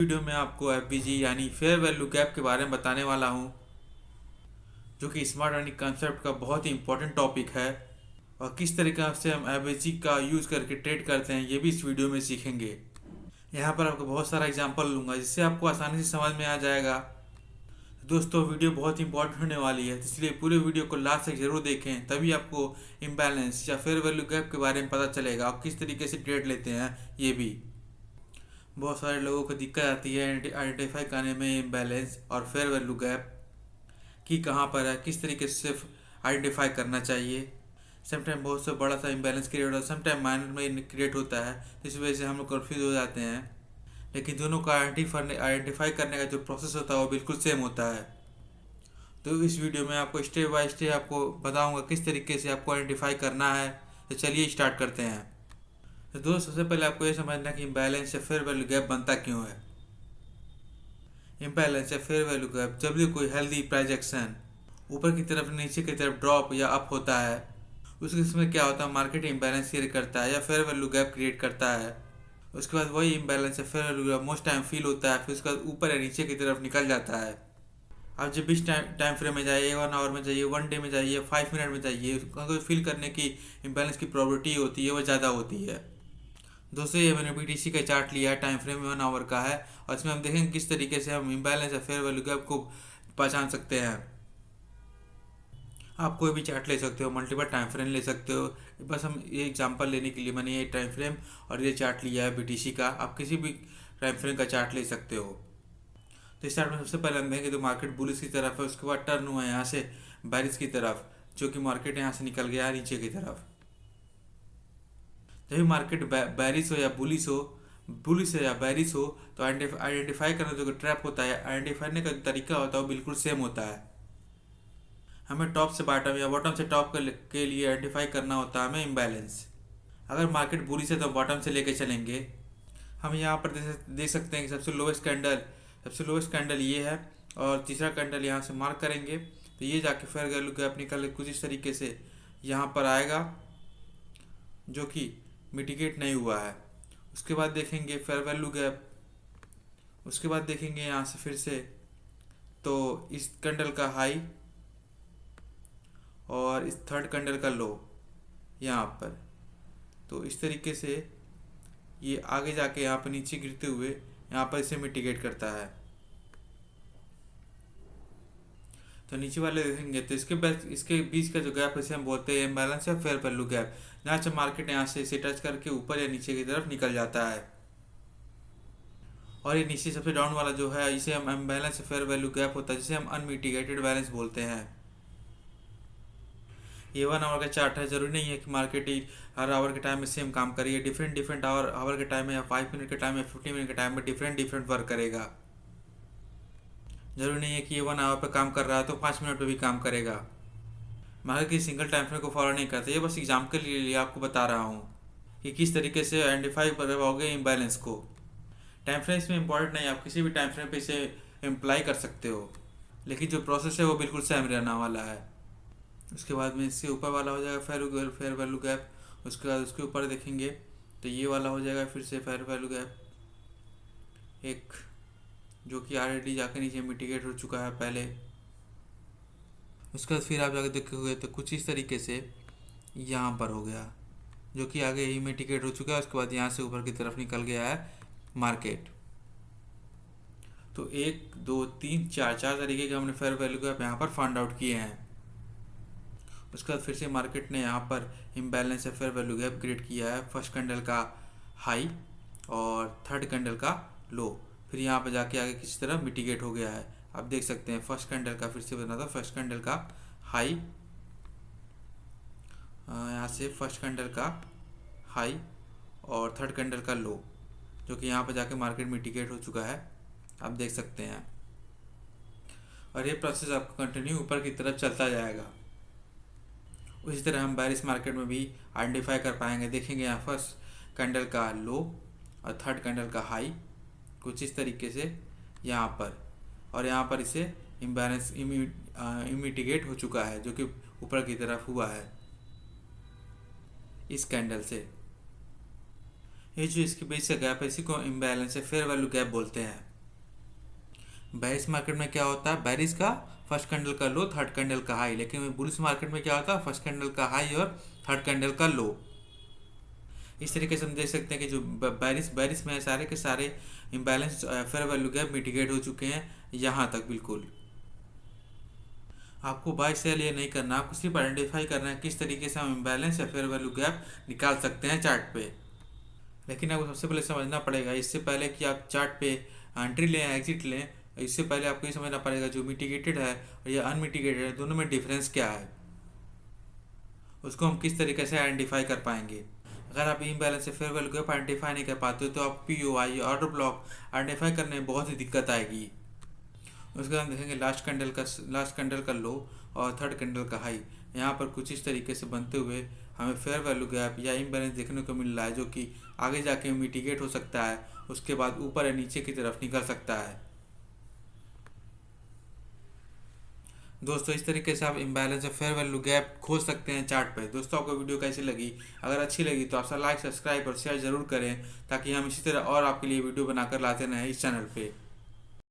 Video में आपको FVG यानी फेयर वैल्यू गैप के बारे में बताने वाला हूँ, जो कि स्मार्ट मनी कंसेप्ट का बहुत ही इंपॉर्टेंट टॉपिक है। और किस तरीके से हम एफवीजी का यूज़ करके ट्रेड करते हैं ये भी इस वीडियो में सीखेंगे। यहाँ पर आपको बहुत सारा एग्जांपल लूँगा जिससे आपको आसानी से समझ में आ जाएगा। दोस्तों, वीडियो बहुत इंपॉर्टेंट होने वाली है, इसलिए पूरे वीडियो को लास्ट तक जरूर देखें, तभी आपको इम्बैलेंस या फेयर वैल्यू गैप के बारे में पता चलेगा और किस तरीके से ट्रेड लेते हैं ये भी। बहुत सारे लोगों को दिक्कत आती है आइडेंटिफाई करने में इम्बैलेंस और फेयर वैल्यू गैप कि कहाँ पर है, किस तरीके से सिर्फ आइडेंटिफाई करना चाहिए। समटाइम बहुत सा बड़ा सा इम्बैलेंस क्रिएट होता है, समटाइम माइनर में क्रिएट होता है, इस वजह से हम लोग कन्फ्यूज हो जाते हैं। लेकिन दोनों का आइडेंटिफाई करने का जो प्रोसेस होता है वो बिल्कुल सेम होता है। तो इस वीडियो में आपको स्टेप बाय स्टेप आपको बताऊंगा किस तरीके से आपको आइडेंटिफाई करना है। तो चलिए स्टार्ट करते हैं। तो दोस्त, सबसे पहले आपको ये समझना कि इम्बैलेंस या फेयर वैल्यू गैप बनता क्यों है। इम्बैलेंस या फेयर वैल्यू गैप जब भी कोई हेल्दी प्राइस एक्शन ऊपर की तरफ नीचे की तरफ ड्रॉप या अप होता है, उस केस में क्या होता है, मार्केट इम्बैलेंस क्रिएट करता है या फेयर वैल्यू गैप क्रिएट करता है। उसके बाद वही इम्बैलेंस या fair value gap most time feel होता है, फिर उसके बाद ऊपर या नीचे की तरफ निकल जाता है। आप जब भी टाइम फ्रेम में जाइए, 1 आवर में जाइए, 1 डे में जाइए, 5 मिनट में जाइए, उसको फील करने की इम्बैलेंस की प्रोबेबिलिटी होती है वो ज़्यादा होती है। दोस्तों, ये मैंने बीटीसी का चार्ट लिया है, टाइम फ्रेम 1 आवर का है, और इसमें हम देखेंगे किस तरीके से हम इम्बैलेंस या फेयर वैल्यू गैप को पहचान सकते हैं। आप कोई भी चार्ट ले सकते हो, मल्टीपल टाइम फ्रेम ले सकते हो। बस हम ये एग्जांपल लेने के लिए मैंने ये टाइम फ्रेम और ये चार्ट लिया है बीटीसी का। आप किसी भी टाइम फ्रेम का चार्ट ले सकते हो। तो इस चार्ट में सबसे पहले हम देखेंगे तो मार्केट बुलिश की तरफ है, उसके बाद टर्न हुआ है यहाँ से बैरिश की तरफ, जो कि मार्केट यहाँ से निकल गया है नीचे की तरफ। जब भी मार्केट बैरिश हो या बुलिश हो, बुलिश है या बैरिश हो, तो आइडेंटिफाई करना जो ट्रैप होता है, आइडेंटिफाई करने का तरीका होता है वो बिल्कुल सेम होता है। हमें टॉप से बॉटम या बॉटम से टॉप के लिए आइडेंटिफाई करना होता है हमें इम्बैलेंस। अगर मार्केट बुलिश है तो बॉटम से लेके चलेंगे। हम यहाँ पर देख सकते हैं कि सबसे लोवेस्ट कैंडल ये है, और तीसरा कैंडल यहाँ से मार्क करेंगे तो ये जाके फेयर वैल्यू गैप निकल के कुछ इस तरीके से यहाँ पर आएगा, जो कि मिटिगेट नहीं हुआ है। उसके बाद देखेंगे फेयर वैल्यू गैप, उसके बाद देखेंगे यहाँ से फिर से तो इस कैंडल का हाई और इस थर्ड कैंडल का लो यहाँ पर। तो इस तरीके से ये आगे जाके यहाँ पर नीचे गिरते हुए यहाँ पर इसे मिटिगेट करता है। तो नीचे वाले देखेंगे तो इसके बीच का जो गैप है इसे हम बोलते हैं इम्बैलेंस या फेयर वैल्यू गैप, जहाँ से मार्केट यहाँ से इसे टच करके ऊपर या नीचे की तरफ निकल जाता है। और ये नीचे सबसे डाउन वाला जो है इसे हम इम्बैलेंस या फेयर वैल्यू गैप होता है, जिसे हम अनमिटिगेटेड बैलेंस बोलते हैं। ये 1 आवर का चार्ट है, जरूरी नहीं है कि मार्केट ही हर आवर के टाइम में सेम काम करिए। डिफरेंट आवर के टाइम में या 5 मिनट के टाइम में 50 मिनट के टाइम में डिफरेंट वर्क करेगा। जरूरी नहीं है कि ये 1 आवर पर काम कर रहा है तो 5 मिनट पर भी काम करेगा। मार्केट की सिंगल टाइम फ्रेम को फॉलो नहीं करते। ये बस एग्जाम के लिए आपको बता रहा हूँ कि किस तरीके से आइडेंटिफाई करवाओगे इम्बैलेंस को। टाइम फ्रेम इसमें इंपॉर्टेंट नहीं है, आप किसी भी टाइम फ्रेम पे इसे इम्प्लाई कर सकते हो, लेकिन जो प्रोसेस है वो बिल्कुल सेम रहने वाला है। उसके बाद में इससे ऊपर वाला हो जाएगा फेयर वैल्यू गैप। उसके बाद उसके ऊपर देखेंगे तो ये वाला हो जाएगा फिर से फेयर वैल्यू गैप, एक जो कि ऑलरेडी जाके नीचे मिटिगेट हो चुका है पहले। उसके बाद फिर आप जाके देखोगे तो कुछ इस तरीके से यहाँ पर हो गया, जो कि आगे ही मिटिगेट हो चुका है। उसके बाद यहाँ से ऊपर की तरफ निकल गया है मार्केट। तो 1 2 3 4 तरीके के हमने फेयर वैल्यू गैप यहाँ पर फाइंड आउट किए हैं। उसके बाद फिर से मार्केट ने यहाँ पर इम्बैलेंस या फेयर वैल्यू गैप क्रिएट किया है, फर्स्ट कैंडल का हाई और थर्ड कैंडल का लो, फिर यहाँ पर जाके आगे किसी तरह मिटिगेट हो गया है। आप देख सकते हैं फर्स्ट कैंडल का फिर से बना था, फर्स्ट कैंडल का हाई, यहाँ से फर्स्ट कैंडल का हाई और थर्ड कैंडल का लो, जो कि यहाँ पर जाके मार्केट मिटिगेट हो चुका है, आप देख सकते हैं। और ये प्रोसेस आपका कंटिन्यू ऊपर की तरफ चलता जाएगा। उसी तरह हम बैरिश मार्केट में भी आइडेंटिफाई कर पाएंगे। देखेंगे यहाँ फर्स्ट कैंडल का लो और थर्ड कैंडल का हाई कुछ इस तरीके से यहाँ पर, और यहाँ पर इसे इम्बैलेंस इमिटिगेट हो चुका है, जो कि ऊपर की तरफ हुआ है इस कैंडल से। ये जो इसके बीच का गैप है इसी को इम्बैलेंस या फेयर वैल्यू गैप बोलते हैं। बेरिश मार्केट में क्या होता है, बेरिश का फर्स्ट कैंडल का लो, थर्ड कैंडल का हाई। लेकिन बुलिश मार्केट में क्या होता है, फर्स्ट कैंडल का हाई और थर्ड कैंडल का लो। इस तरीके से हम देख सकते हैं कि जो बेरिश में सारे के सारे imbalance fair value gap mitigate हो चुके हैं यहाँ तक। बिल्कुल आपको बाय सेल ये नहीं करना, आपको सिर्फ आइडेंटिफाई करना है किस तरीके से हम इम्बैलेंस या फेयर वैल्यू गैप निकाल सकते हैं चार्ट पे। लेकिन आपको सबसे पहले समझना पड़ेगा, इससे पहले कि आप चार्ट पे एंट्री लें एग्जिट लें, इससे पहले आपको ये समझना पड़ेगा जो मिटिगेटेड है और या अनमिटिगेटेड है दोनों में डिफरेंस क्या है, उसको हम किस तरीके से आइडेंटिफाई कर पाएंगे। अगर आप इम्बैलेंस से फेयर वैल्यू गैप आइडेंटिफाई नहीं कर पाते हो तो आप POI या ऑर्डर ब्लॉक आइडेंटिफाई करने में बहुत ही दिक्कत आएगी। उसके बाद हम देखेंगे लास्ट कैंडल का लो और थर्ड कैंडल का हाई। यहाँ पर कुछ इस तरीके से बनते हुए हमें फेयर वैल्यू गैप या इम्बैलेंस देखने को मिल रहा है, जो कि आगे जाके मिटिगेट हो सकता है, उसके बाद ऊपर या नीचे की तरफ निकल सकता है। दोस्तों इस तरीके से आप इम्बैलेंस या फेयर वैल्यू गैप खोज सकते हैं चार्ट पे। दोस्तों आपको वीडियो कैसी लगी, अगर अच्छी लगी तो आप लाइक सब्सक्राइब और शेयर जरूर करें, ताकि हम इसी तरह और आपके लिए वीडियो बनाकर लाते रहें इस चैनल पे।